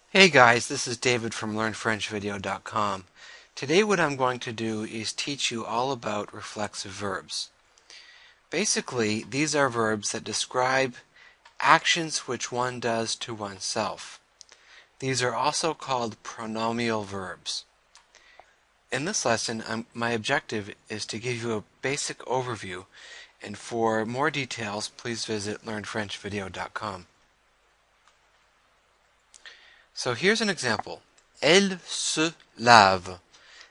Hey guys, this is David from LearnFrenchVideo.com. Today what I'm going to do is teach you all about reflexive verbs. Basically, these are verbs that describe actions which one does to oneself. These are also called pronominal verbs. In this lesson, my objective is to give you a basic overview, and for more details, please visit LearnFrenchVideo.com. So here's an example. Elle se lave.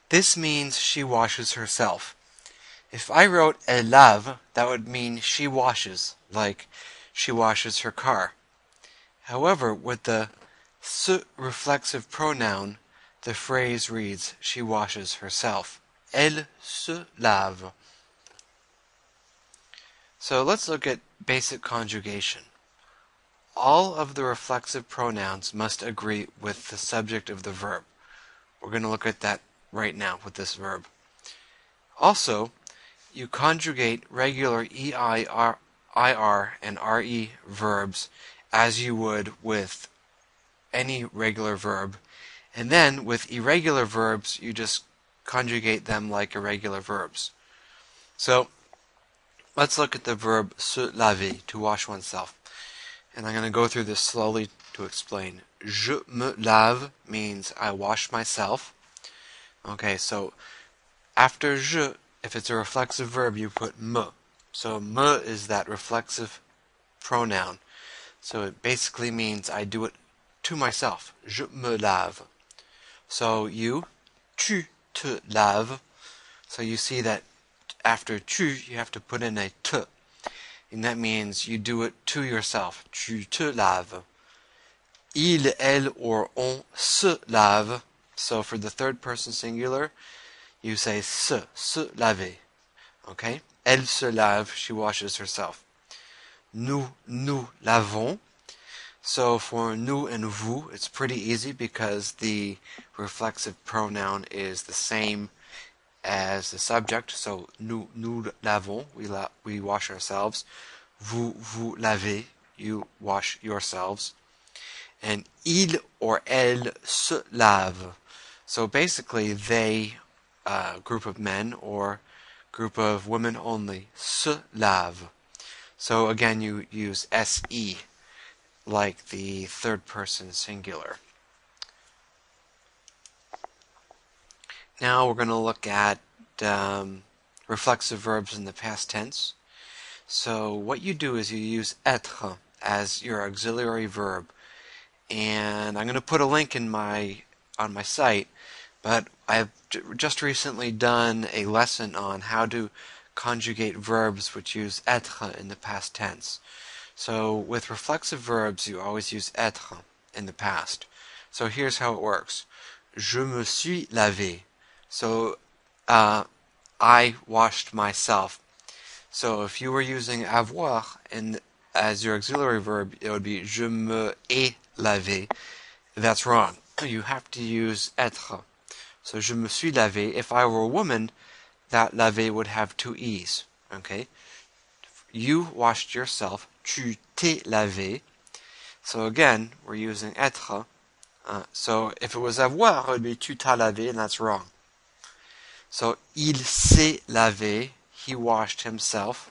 This means she washes herself. If I wrote elle lave, that would mean she washes, like she washes her car. However, with the se reflexive pronoun, the phrase reads she washes herself. Elle se lave. So let's look at basic conjugation. All of the reflexive pronouns must agree with the subject of the verb. We're going to look at that right now with this verb. Also, you conjugate regular EI, IR, and RE verbs as you would with any regular verb. And then with irregular verbs, you just conjugate them like irregular verbs. So, let's look at the verb se laver, to wash oneself. And I'm going to go through this slowly to explain. Je me lave means I wash myself. Okay, so after je, if it's a reflexive verb, you put me. So me is that reflexive pronoun. So it basically means I do it to myself. Je me lave. So you, tu te laves. So you see that after tu, you have to put in a te. And that means you do it to yourself. Tu te laves. Il, elle, or on se lave. So for the third person singular, you say se laver. Okay? Elle se lave, she washes herself. Nous lavons. So for nous and vous, it's pretty easy because the reflexive pronoun is the same as the subject. So nous lavons, we wash ourselves. Vous lavez, you wash yourselves. And il or elle se lave. So basically they, group of men or group of women only, se lave. So again you use se like the third person singular. Now we're going to look at reflexive verbs in the past tense. So what you do is you use être as your auxiliary verb. And I'm going to put a link on my site, but I've just recently done a lesson on how to conjugate verbs which use être in the past tense. So with reflexive verbs, you always use être in the past. So here's how it works. Je me suis lavé. So I washed myself. So if you were using avoir as your auxiliary verb, it would be je me ai lavé. That's wrong. You have to use être. So je me suis lavé. If I were a woman, that lavé would have two e's. Okay? You washed yourself. Tu t'es lavé. So again, we're using être. So if it was avoir, it would be tu t'as lavé, and that's wrong. So il s'est lavé. He washed himself.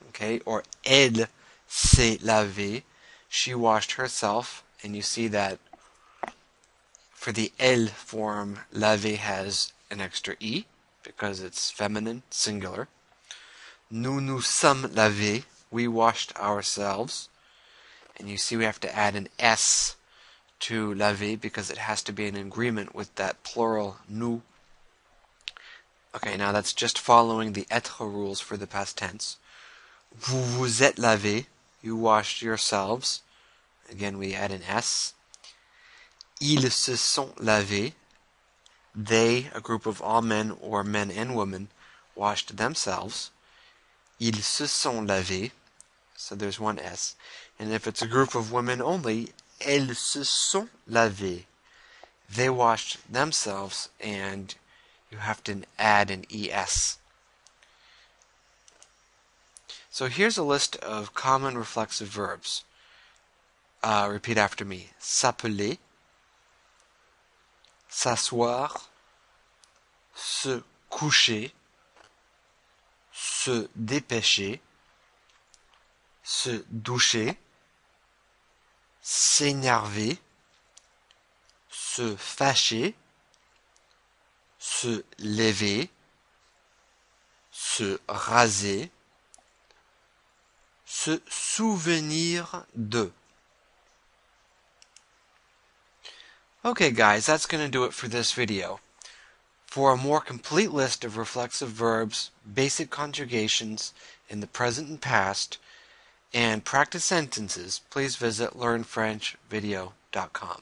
Okay? Or elle s'est lavée. She washed herself. And you see that for the elle form, laver has an extra e because it's feminine, singular. Nous nous sommes lavés. We washed ourselves. And you see we have to add an s to laver because it has to be in agreement with that plural nous. Okay, now that's just following the être rules for the past tense. Vous vous êtes lavés. You washed yourselves. Again, we add an S. Ils se sont lavés. They, a group of all men or men and women, washed themselves. Ils se sont lavés. So there's one S. And if it's a group of women only, elles se sont lavées. They washed themselves, and you have to add an ES. So here's a list of common reflexive verbs. Repeat after me. S'appeler, s'asseoir, se coucher, se dépêcher, se doucher, s'énerver, se fâcher, se lever, se raser, se souvenir de. Okay guys, that's going to do it for this video. For a more complete list of reflexive verbs, basic conjugations in the present and past, and practice sentences, please visit learnfrenchvideo.com.